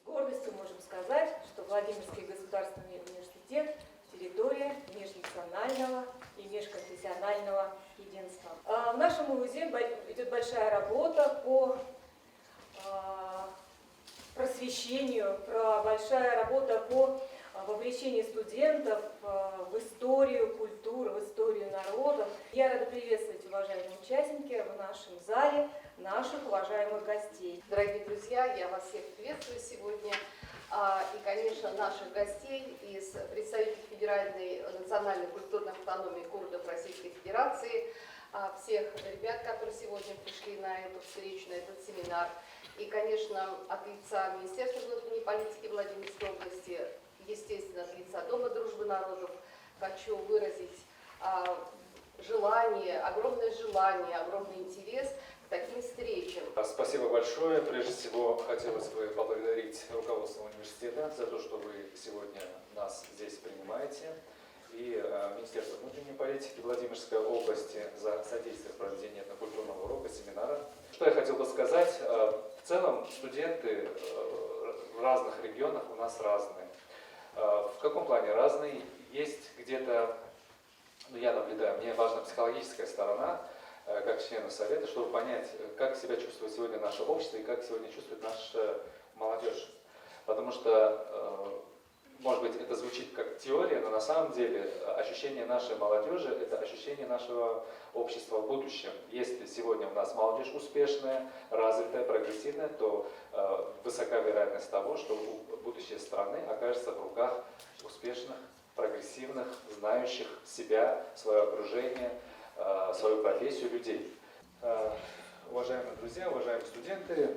гордостью можем сказать, что Владимирский государственный университет – территория межнационального и межконфессионального единства. В нашем вузе идет большая работа по просвещению, большая работа по вовлечению студентов в историю культуры, в историю народов. Я рада приветствовать, уважаемые участники, в нашем зале наших уважаемых гостей. Дорогие друзья, я вас всех приветствую сегодня. И, конечно, наших гостей из представителей Федеральной национальной культурной автономии курдов Российской Федерации, всех ребят, которые сегодня пришли на эту встречу, на этот семинар. И, конечно, от лица Министерства внутренней политики Владимирской области, естественно, от лица Дома дружбы народов, хочу выразить желание, огромный интерес к таким встречам. Спасибо большое. Прежде всего, хотелось бы поблагодарить руководство университета за то, что вы сегодня нас здесь принимаете, и Министерство внутренней политики Владимирской области за содействие в проведении этнокультурного урока, семинара. Что я хотел бы сказать? В целом, студенты в разных регионах у нас разные. В каком плане разные? Есть где-то, я наблюдаю, мне важна психологическая сторона, как члену Совета, чтобы понять, как себя чувствует сегодня наше общество и как сегодня чувствует наша молодежь. Потому что, может быть, это звучит как теория, но на самом деле ощущение нашей молодежи – это ощущение нашего общества в будущем. Если сегодня у нас молодежь успешная, развитая, прогрессивная, то высока вероятность того, что будущее страны окажется в руках успешных, прогрессивных, знающих себя, свое окружение, свою профессию людей. Уважаемые друзья, уважаемые студенты,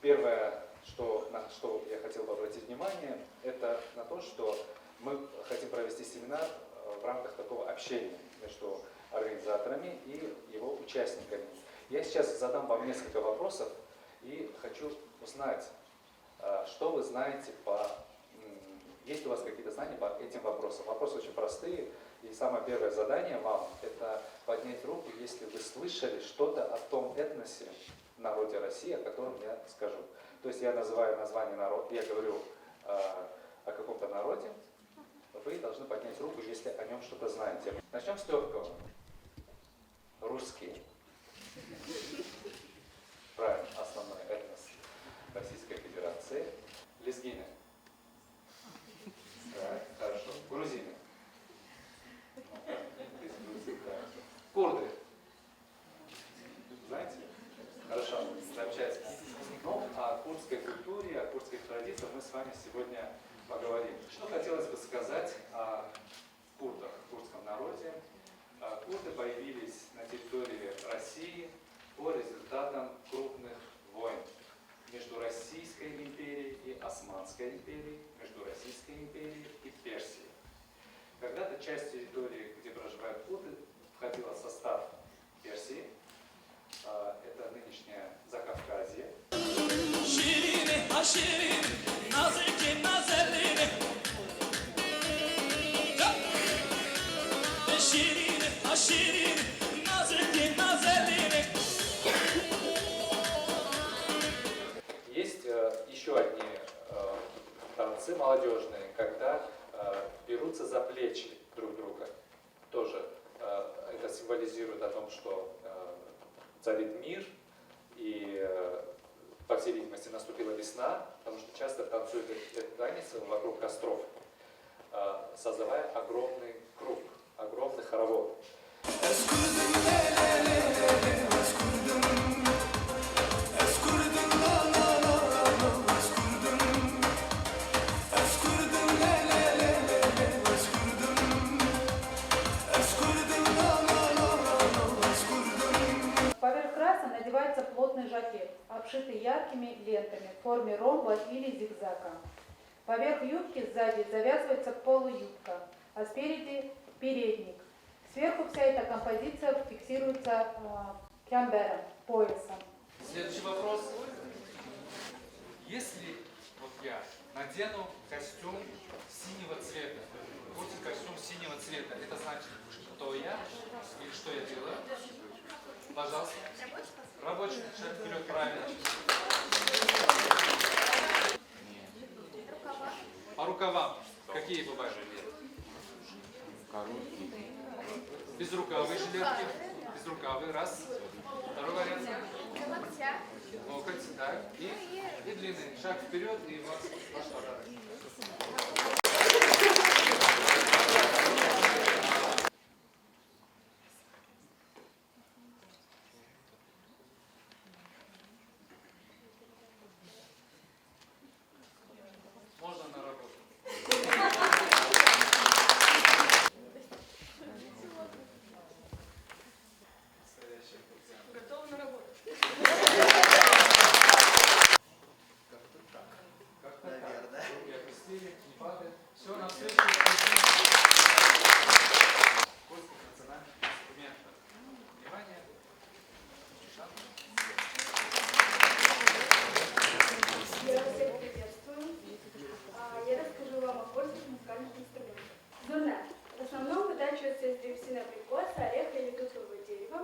первое, на что я хотел бы обратить внимание, это на то, что мы хотим провести семинар в рамках такого общения между организаторами и его участниками. Я сейчас задам вам несколько вопросов и хочу узнать, что вы знаете есть у вас какие-то знания по этим вопросам. Вопросы очень простые. И самое первое задание вам – это поднять руку, если вы слышали что-то о том этносе, народе России, о котором я скажу. То есть я называю название народа, я говорю о каком-то народе, вы должны поднять руку, если о нем что-то знаете. Начнем с легкого. Русские. Правильно, основной этнос Российской Федерации. Лезгины. Да, хорошо. Грузины. Курды. Знаете? Хорошо, замечательно. Ну, о курдской культуре, о курдских традициях мы с вами сегодня поговорим. Что хотелось бы сказать о курдах, курдском народе. Курды появились на территории России по результатам крупных войн между Российской империей и Османской империей, между Российской империей и Персией. Когда-то часть территории, где проживают курды, входила в состав Персии. Это нынешнее Закавказье. Есть еще одни танцы молодежные, когда берутся за плечи друг друга. Тоже это символизирует о том, что царит мир, и, по всей видимости, наступила весна, потому что часто танцуют этот танец вокруг костров, создавая огромный круг, огромный хоровод. Надевается плотный жакет, обшитый яркими лентами в форме ромба или зигзага. Поверх юбки сзади завязывается полуюбка, а спереди передник. Сверху вся эта композиция фиксируется кямбером, поясом. Следующий вопрос. Если вот я надену костюм синего цвета, куртку костюм синего цвета, это значит, кто я или что я делаю? Пожалуйста. Рабочий, шаг вперед, правильно. Какие бывают? Безрукавые жилетки. Безрукавые. Раз. Второй вариант. Локоть. Так. И длинный. Шаг вперед и ваш подарок. Можно на работу. Следующий пациент. Готова на работу. Как-то так. Как-то так. Руки опустили, не падает. Все, на встречу. Польских национальных инструментов. Внимание. Я вас всех приветствую. Я расскажу вам о польских музыкальных инструментах. Зурна. В основном вытачивается из древесины абрикоса, ореха или тутового дерева.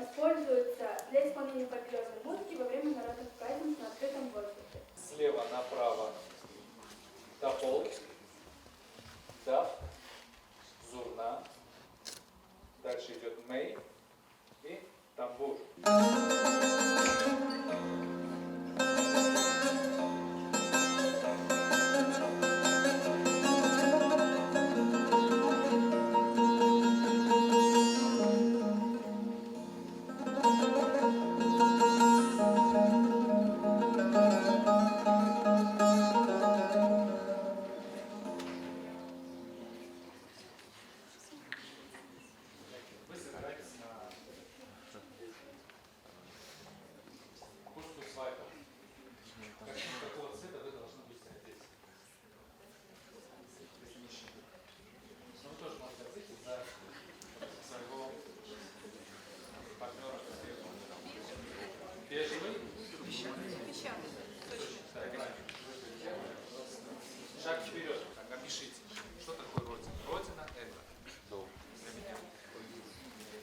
Используется для исполнения фольклорной музыки во время народных праздников на открытом воздухе. Слева направо топол, дав, зурна. Дальше идет мей и тамбур. Вы собираетесь на польскую свадьбу. Какого цвета вы должны быть одеты? Если мужчина. Но вы тоже можете выйти за своего партнера. Бежевый? Песчаный. Так, правильно. Шаг вперед. Так, опишите, что такое Родина. Родина – это для меня.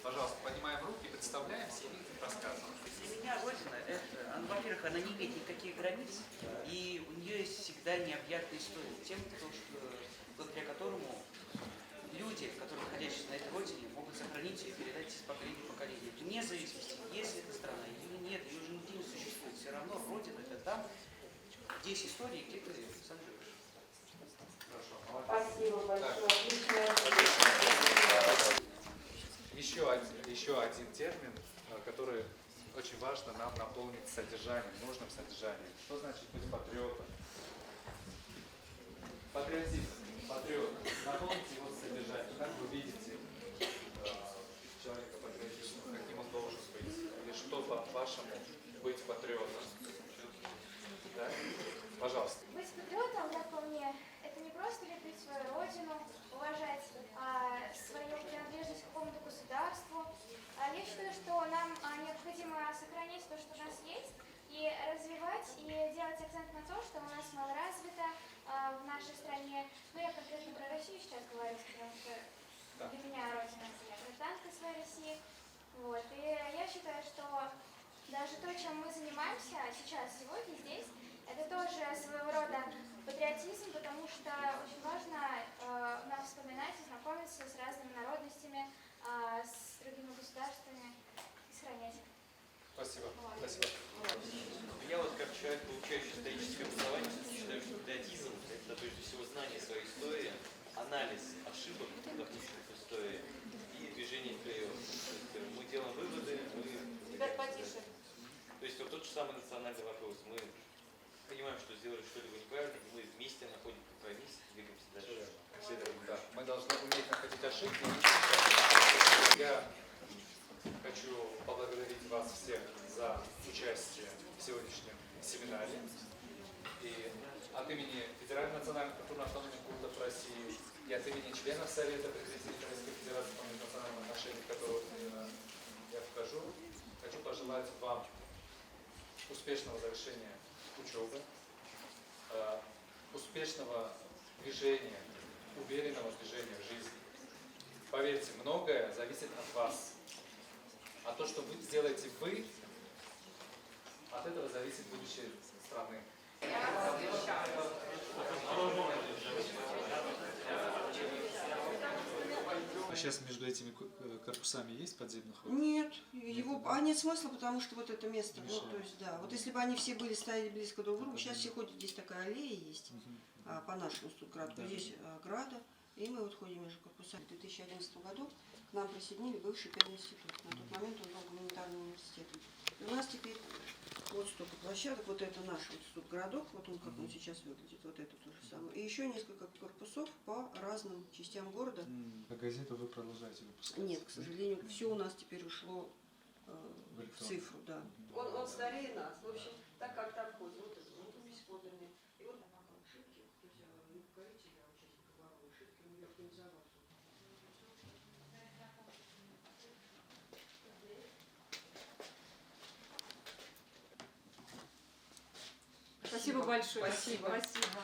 Пожалуйста, поднимаем руки, представляемся и рассказываем. Для меня Родина, это, она, во-первых, она не имеет никаких границ, и у нее есть всегда необъятная история. Тем, благодаря которому люди, которые находящиеся на этой Родине, могут сохранить ее и передать из поколения в поколение. Вне зависимости, есть ли эта страна или нет, ее уже нигде не существует. Все равно Родина это там, где есть история, где ты сам живешь. Хорошо, молодец. Спасибо большое. Отличная Еще один термин, который очень важно нам наполнить содержанием, нужным содержанием. Что значит быть патриотом? Патриотизм, патриот. Наполните его содержанием. Как вы видите человека патриотизма, каким он должен быть? Или что по-вашему быть патриотом? Да? Пожалуйста. Быть патриотом, как по мне, это не просто любить свою родину, уважать свою принадлежность к какому-то государству. Я считаю, что нам необходимо сохранить то, что у нас есть, и развивать, и делать акцент на то, что у нас мало развито в нашей стране. Ну, я конкретно про Россию сейчас говорю, потому что для меня родина – это гражданка своей России. Вот. И я считаю, что даже то, чем мы занимаемся сейчас, сегодня, здесь, это тоже своего рода патриотизм, потому что очень важно нам вспоминать и знакомиться с разными народностями, с другими государствами и сохранять их. Спасибо. Вот. Спасибо. Я вот как человек, получающий историческое образование, считаю, что патриотизм – это прежде всего знание своей истории, анализ ошибок, допущенных в истории и движение вперед. То есть мы делаем выводы, то есть вот тот же самый национальный вопрос. Мы понимаем, что сделали что-либо неправильно, и мы вместе находим компромисс, двигаемся дальше. Да, мы должны уметь находить ошибки. Я хочу поблагодарить вас всех за участие в сегодняшнем семинаре. И от имени Федеральной национальной культурно-автономной курдов России и от имени членов Совета представителей Российской Федерации по межнациональным отношениям, в которого я вхожу, хочу пожелать вам успешного завершения учебы, успешного движения, уверенного движения в жизни. Поверьте, многое зависит от вас. А то, что вы сделаете вы, от этого зависит будущее страны. А сейчас между этими корпусами есть подземный ход? Нет, его, да? нет смысла, потому что вот это место, ну, Мешает. то есть, да, вот если бы они все были стояли близко друг к другу, Это сейчас да. все ходят, здесь такая аллея есть, по нашему Студграду, Да, здесь да. ограда, и мы вот ходим между корпусами. В 2011 году к нам присоединили бывший пединститут, на тот момент он был гуманитарным университетом. И у нас теперь вот столько площадок, вот это наш вот Студгородок, вот он как он сейчас выглядит, вот это то же самое. И еще несколько корпусов по разным частям города. А газету вы продолжаете выпускать? Нет, к сожалению, все у нас теперь ушло В в электронную. цифру, да. Он старее нас. В общем, так как так ходит. Вот это рукопись подлинная. И вот ошибки, то есть не покорителя, а участника воровой ошибки, он ее организовал. Спасибо большое. Спасибо. Спасибо.